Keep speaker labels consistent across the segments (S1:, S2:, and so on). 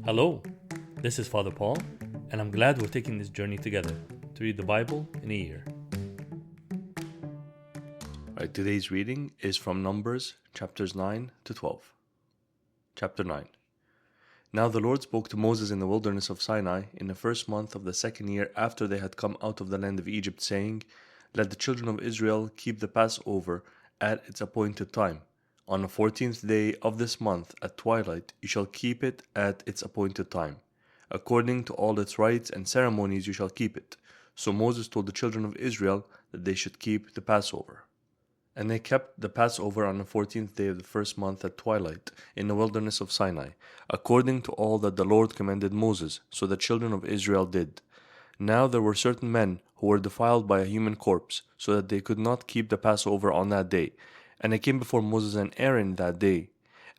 S1: Hello, this is Father Paul, and I'm glad we're taking this journey together to read the Bible in a year. Alright, today's reading is from Numbers chapters 9 to 12. Chapter 9. Now the Lord spoke to Moses in the wilderness of Sinai in the first month of the second year after they had come out of the land of Egypt, saying, Let the children of Israel keep the Passover at its appointed time. On the 14th day of this month at twilight you shall keep it at its appointed time. According to all its rites and ceremonies you shall keep it. So Moses told the children of Israel that they should keep the Passover. And they kept the Passover on the 14th day of the first month at twilight in the wilderness of Sinai, according to all that the Lord commanded Moses, so the children of Israel did. Now there were certain men who were defiled by a human corpse, so that they could not keep the Passover on that day. And they came before Moses and Aaron that day.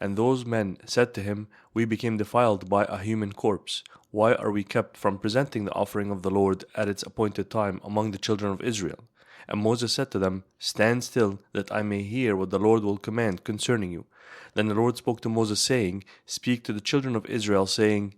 S1: And those men said to him, We became defiled by a human corpse. Why are we kept from presenting the offering of the Lord at its appointed time among the children of Israel? And Moses said to them, Stand still, that I may hear what the Lord will command concerning you. Then the Lord spoke to Moses, saying, Speak to the children of Israel, saying,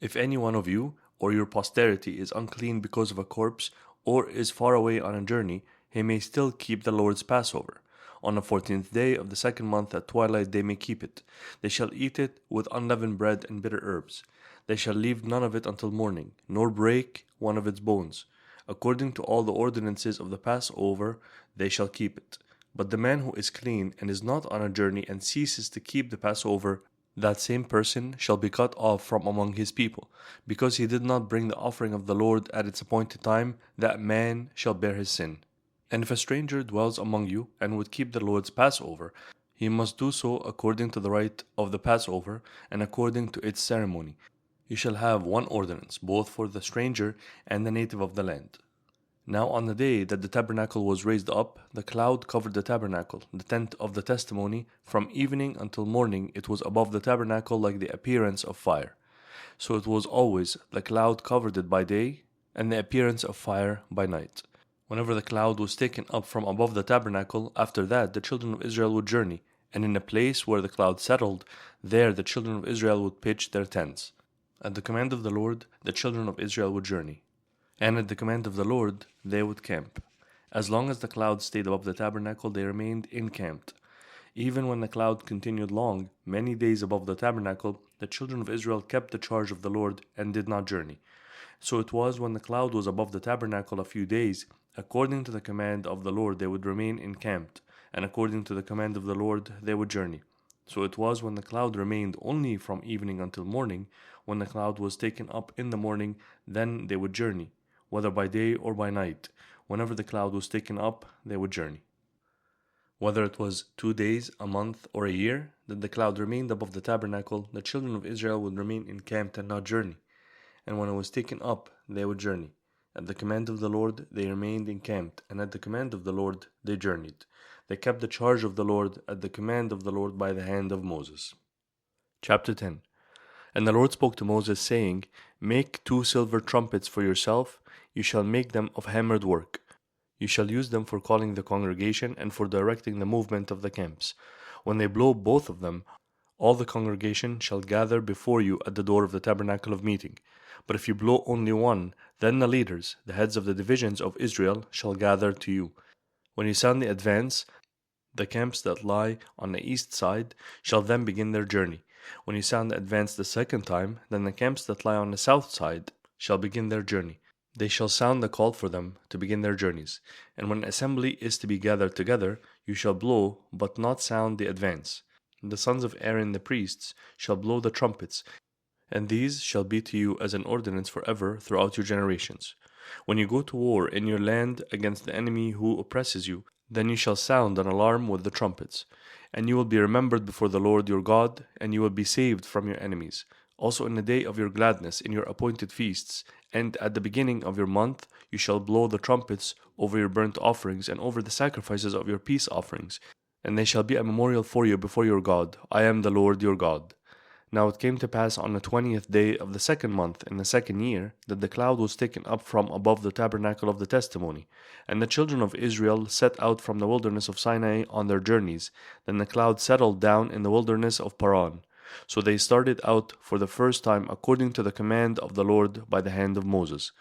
S1: If any one of you or your posterity is unclean because of a corpse, or is far away on a journey, he may still keep the Lord's Passover. On the 14th day of the second month at twilight they may keep it. They shall eat it with unleavened bread and bitter herbs. They shall leave none of it until morning, nor break one of its bones. According to all the ordinances of the Passover they shall keep it. But the man who is clean and is not on a journey and ceases to keep the Passover, that same person shall be cut off from among his people. Because he did not bring the offering of the Lord at its appointed time, that man shall bear his sin. And if a stranger dwells among you and would keep the Lord's Passover, he must do so according to the rite of the Passover and according to its ceremony. You shall have one ordinance, both for the stranger and the native of the land. Now on the day that the tabernacle was raised up, the cloud covered the tabernacle, the tent of the testimony. From evening until morning it was above the tabernacle like the appearance of fire. So it was always the cloud covered it by day, and the appearance of fire by night. Whenever the cloud was taken up from above the tabernacle, after that the children of Israel would journey, and in the place where the cloud settled, there the children of Israel would pitch their tents. At the command of the Lord, the children of Israel would journey, and at the command of the Lord they would camp. As long as the cloud stayed above the tabernacle, they remained encamped. Even when the cloud continued long, many days above the tabernacle, the children of Israel kept the charge of the Lord and did not journey. So it was when the cloud was above the tabernacle a few days, according to the command of the Lord they would remain encamped, and according to the command of the Lord they would journey. So it was when the cloud remained only from evening until morning, when the cloud was taken up in the morning, then they would journey, whether by day or by night. Whenever the cloud was taken up, they would journey. Whether it was 2 days, a month, or a year, that the cloud remained above the tabernacle, the children of Israel would remain encamped and not journey. And when it was taken up, they would journey. At the command of the Lord they remained encamped, and at the command of the Lord they journeyed. They kept the charge of the Lord at the command of the Lord by the hand of Moses. Chapter 10. And the Lord spoke to Moses, saying, Make 2 silver trumpets for yourself. You shall make them of hammered work. You shall use them for calling the congregation and for directing the movement of the camps. When they blow both of them, all the congregation shall gather before you at the door of the tabernacle of meeting. But if you blow only one, then the leaders, the heads of the divisions of Israel, shall gather to you. When you sound the advance, the camps that lie on the east side shall then begin their journey. When you sound the advance the second time, then the camps that lie on the south side shall begin their journey. They shall sound the call for them to begin their journeys. And when assembly is to be gathered together, you shall blow, but not sound the advance. The sons of Aaron the priests shall blow the trumpets, and these shall be to you as an ordinance forever throughout your generations. When you go to war in your land against the enemy who oppresses you, then you shall sound an alarm with the trumpets. And you will be remembered before the Lord your God, and you will be saved from your enemies. Also in the day of your gladness, in your appointed feasts, and at the beginning of your month, you shall blow the trumpets over your burnt offerings and over the sacrifices of your peace offerings, and they shall be a memorial for you before your God. I am the Lord your God. Now it came to pass on the 20th day of the second month in the second year, that the cloud was taken up from above the tabernacle of the testimony. And the children of Israel set out from the wilderness of Sinai on their journeys. Then the cloud settled down in the wilderness of Paran. So they started out for the first time according to the command of the Lord by the hand of Moses.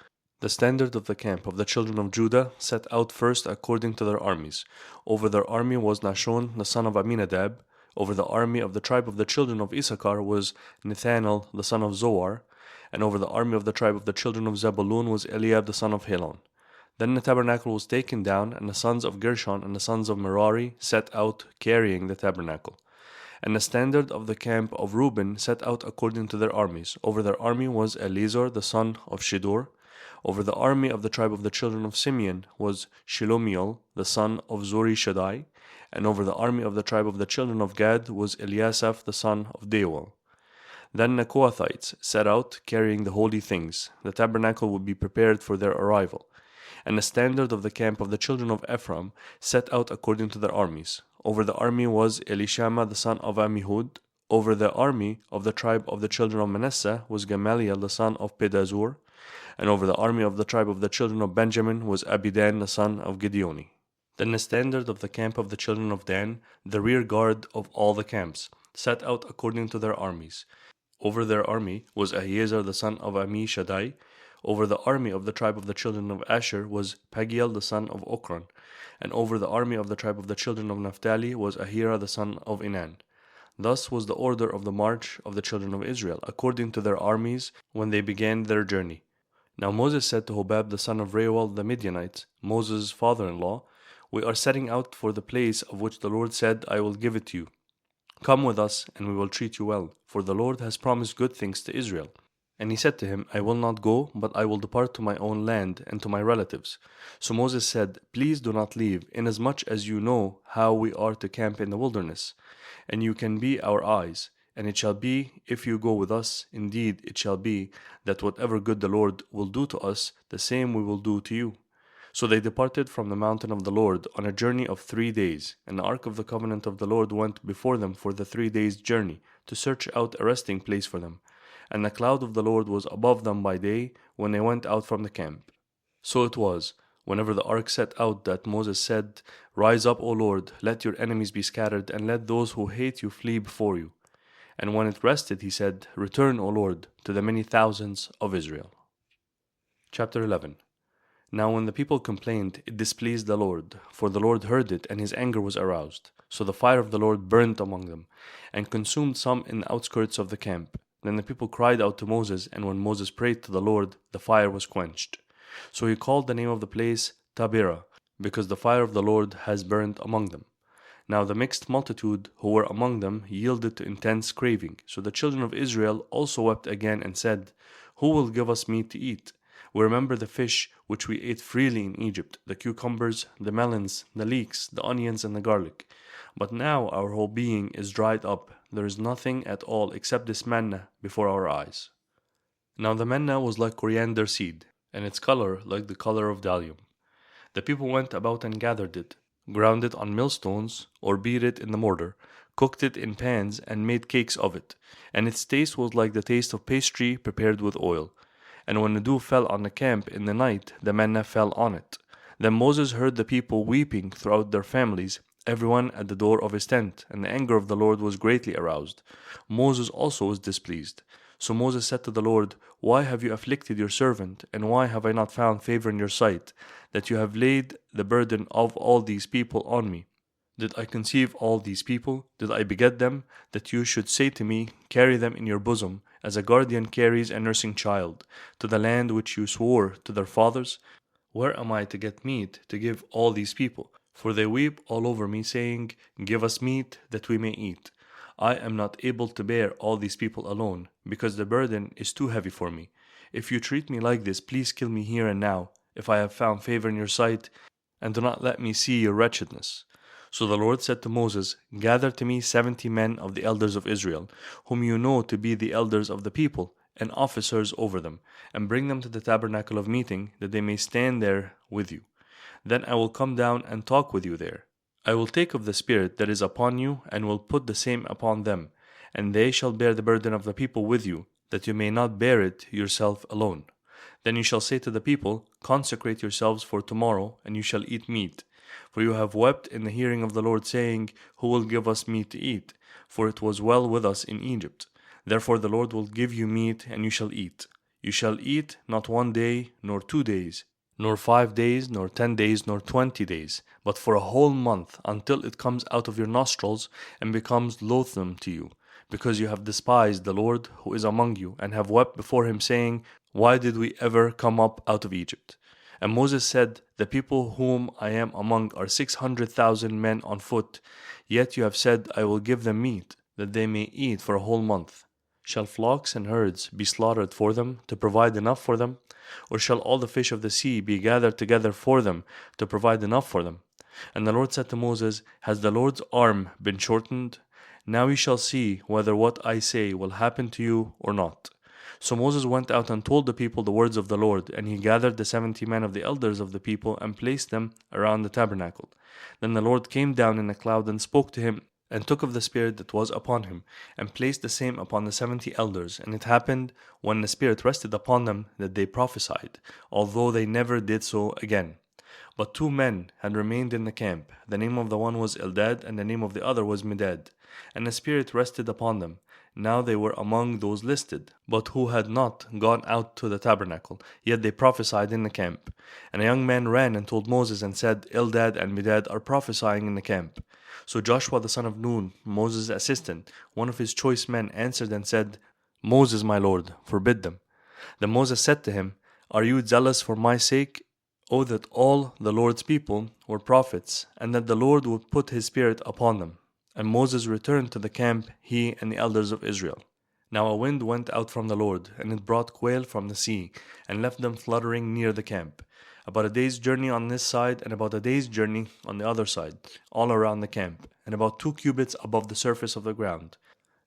S1: The standard of the camp of the children of Judah set out first according to their armies. Over their army was Nashon the son of Aminadab. Over the army of the tribe of the children of Issachar was Nethanel the son of Zoar. And over the army of the tribe of the children of Zebulun was Eliab the son of Helon. Then the tabernacle was taken down, and the sons of Gershon and the sons of Merari set out carrying the tabernacle. And the standard of the camp of Reuben set out according to their armies. Over their army was Elizur the son of Shedeur. Over the army of the tribe of the children of Simeon was Shelomiel the son of Zuri-Shaddai. And over the army of the tribe of the children of Gad was Eliasaph the son of Deuel. Then the Kohathites set out carrying the holy things. The tabernacle would be prepared for their arrival. And the standard of the camp of the children of Ephraim set out according to their armies. Over the army was Elishama the son of Ammihud. Over the army of the tribe of the children of Manasseh was Gamaliel the son of Pedazur. And over the army of the tribe of the children of Benjamin was Abidan the son of Gideoni. Then the standard of the camp of the children of Dan, the rear guard of all the camps, set out according to their armies. Over their army was Ahiezer the son of Ammishaddai. Over the army of the tribe of the children of Asher was Pagiel the son of Okran. And over the army of the tribe of the children of Naphtali was Ahira the son of Enan. Thus was the order of the march of the children of Israel, according to their armies, when they began their journey. Now Moses said to Hobab the son of Reuel the Midianite, Moses' father-in-law, We are setting out for the place of which the Lord said, I will give it to you. Come with us, and we will treat you well, for the Lord has promised good things to Israel. And he said to him, I will not go, but I will depart to my own land and to my relatives. So Moses said, Please do not leave, inasmuch as you know how we are to camp in the wilderness, and you can be our eyes. And it shall be, if you go with us, indeed it shall be, that whatever good the Lord will do to us, the same we will do to you. So they departed from the mountain of the Lord on a journey of 3 days, and the ark of the covenant of the Lord went before them for the 3 days' journey, to search out a resting place for them. And the cloud of the Lord was above them by day, when they went out from the camp. So it was, whenever the ark set out, that Moses said, Rise up, O Lord, let your enemies be scattered, and let those who hate you flee before you. And when it rested, he said, Return, O Lord, to the many thousands of Israel. Chapter 11. Now when the people complained, it displeased the Lord, for the Lord heard it, and his anger was aroused. So the fire of the Lord burnt among them, and consumed some in the outskirts of the camp. Then the people cried out to Moses, and when Moses prayed to the Lord, the fire was quenched. So he called the name of the place Taberah, because the fire of the Lord has burnt among them. Now the mixed multitude who were among them yielded to intense craving. So the children of Israel also wept again and said, Who will give us meat to eat? We remember the fish which we ate freely in Egypt, the cucumbers, the melons, the leeks, the onions, and the garlic. But now our whole being is dried up. There is nothing at all except this manna before our eyes. Now the manna was like coriander seed, and its color like the color of bdellium. The people went about and gathered it, ground it on millstones, or beat it in the mortar, cooked it in pans, and made cakes of it. And its taste was like the taste of pastry prepared with oil. And when the dew fell on the camp in the night, the manna fell on it. Then Moses heard the people weeping throughout their families, everyone at the door of his tent, and the anger of the Lord was greatly aroused. Moses also was displeased. So Moses said to the Lord, Why have you afflicted your servant, and why have I not found favor in your sight, that you have laid the burden of all these people on me? Did I conceive all these people? Did I beget them, that you should say to me, Carry them in your bosom, as a guardian carries a nursing child, to the land which you swore to their fathers? Where am I to get meat to give all these people? For they weep all over me, saying, Give us meat that we may eat. I am not able to bear all these people alone, because the burden is too heavy for me. If you treat me like this, please kill me here and now, if I have found favor in your sight, and do not let me see your wretchedness. So the Lord said to Moses, Gather to me 70 men of the elders of Israel, whom you know to be the elders of the people, and officers over them, and bring them to the tabernacle of meeting, that they may stand there with you. Then I will come down and talk with you there. I will take of the Spirit that is upon you, and will put the same upon them, and they shall bear the burden of the people with you, that you may not bear it yourself alone. Then you shall say to the people, Consecrate yourselves for tomorrow, and you shall eat meat. For you have wept in the hearing of the Lord, saying, Who will give us meat to eat? for it was well with us in Egypt. Therefore the Lord will give you meat, and you shall eat. You shall eat not 1 day, nor 2 days, nor 5 days, nor 10 days, nor 20 days, but for a whole month, until it comes out of your nostrils and becomes loathsome to you, because you have despised the Lord who is among you, and have wept before him, saying, Why did we ever come up out of Egypt? And Moses said, The people whom I am among are 600,000 men on foot, yet you have said, I will give them meat, that they may eat for a whole month. Shall flocks and herds be slaughtered for them, to provide enough for them? Or shall all the fish of the sea be gathered together for them, to provide enough for them? And the Lord said to Moses, Has the Lord's arm been shortened? Now you shall see whether what I say will happen to you or not. So Moses went out and told the people the words of the Lord, and he gathered the 70 men of the elders of the people and placed them around the tabernacle. Then the Lord came down in a cloud and spoke to him, and took of the Spirit that was upon him, and placed the same upon the 70 elders. And it happened, when the Spirit rested upon them, that they prophesied, although they never did so again. But 2 men had remained in the camp. The name of the one was Eldad, and the name of the other was Medad. And the Spirit rested upon them. Now they were among those listed, but who had not gone out to the tabernacle, yet they prophesied in the camp. And a young man ran and told Moses and said, Eldad and Medad are prophesying in the camp. So Joshua the son of Nun, Moses' assistant, one of his choice men, answered and said, Moses, my lord, forbid them. Then Moses said to him, Are you zealous for my sake? Oh, that all the Lord's people were prophets, and that the Lord would put his Spirit upon them. And Moses returned to the camp, he and the elders of Israel. Now a wind went out from the Lord, and it brought quail from the sea, and left them fluttering near the camp, about a day's journey on this side, and about a day's journey on the other side, all around the camp, and about 2 cubits above the surface of the ground.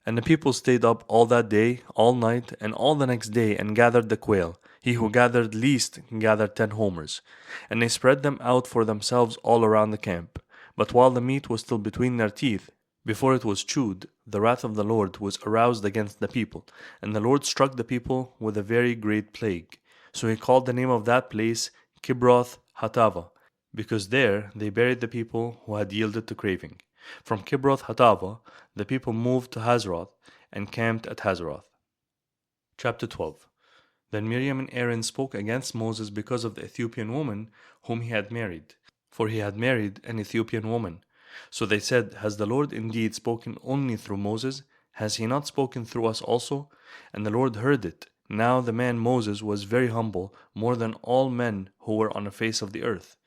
S1: And the people stayed up all that day, all night, and all the next day, and gathered the quail. He who gathered least gathered 10 homers. And they spread them out for themselves all around the camp. But while the meat was still between their teeth, before it was chewed, the wrath of the Lord was aroused against the people, and the Lord struck the people with a very great plague. So he called the name of that place Kibroth Hatava, because there they buried the people who had yielded to craving. From Kibroth Hatava, the people moved to Hazeroth and camped at Hazeroth. Chapter 12. Then Miriam and Aaron spoke against Moses because of the Ethiopian woman whom he had married, for he had married an Ethiopian woman. So they said, Has the Lord indeed spoken only through Moses? Has he not spoken through us also? And the Lord heard it. Now the man Moses was very humble, more than all men who were on the face of the earth.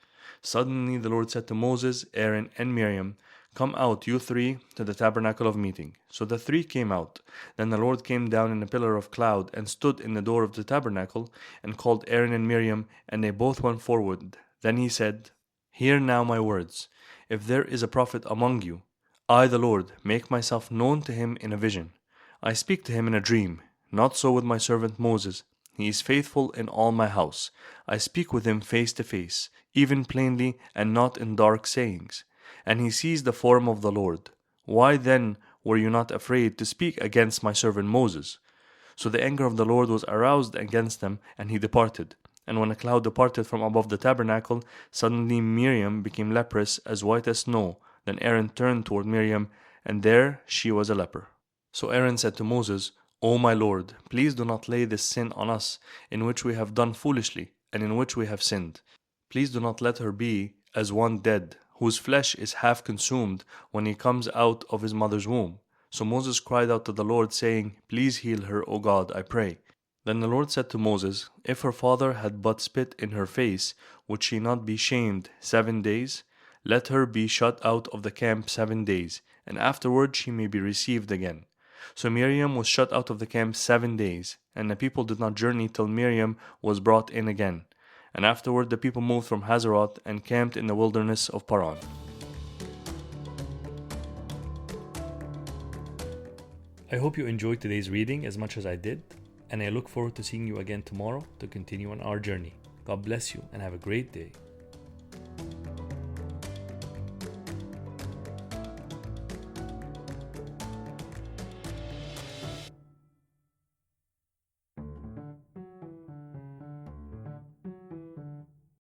S1: Suddenly the Lord said to Moses, Aaron, and Miriam, Come out, you 3, to the tabernacle of meeting. So the 3 came out. Then the Lord came down in a pillar of cloud, and stood in the door of the tabernacle, and called Aaron and Miriam, and they both went forward. Then he said, Hear now my words. If there is a prophet among you, I, the Lord, make myself known to him in a vision. I speak to him in a dream. Not so with my servant Moses. He is faithful in all my house. I speak with him face to face, even plainly, and not in dark sayings. And he sees the form of the Lord. Why then were you not afraid to speak against my servant Moses? So the anger of the Lord was aroused against them, and he departed. And when a cloud departed from above the tabernacle, suddenly Miriam became leprous, as white as snow. Then Aaron turned toward Miriam, and there she was a leper. So Aaron said to Moses, O my Lord, please do not lay this sin on us, in which we have done foolishly, and in which we have sinned. Please do not let her be as one dead, whose flesh is half consumed when he comes out of his mother's womb. So Moses cried out to the Lord, saying, Please heal her, O God, I pray. Then the Lord said to Moses, If her father had but spit in her face, would she not be shamed 7 days? Let her be shut out of the camp 7 days, and afterward she may be received again. So Miriam was shut out of the camp 7 days, and the people did not journey till Miriam was brought in again. And afterward the people moved from Hazeroth and camped in the wilderness of Paran. I hope you enjoyed today's reading as much as I did, and I look forward to seeing you again tomorrow to continue on our journey. God bless you and have a great day.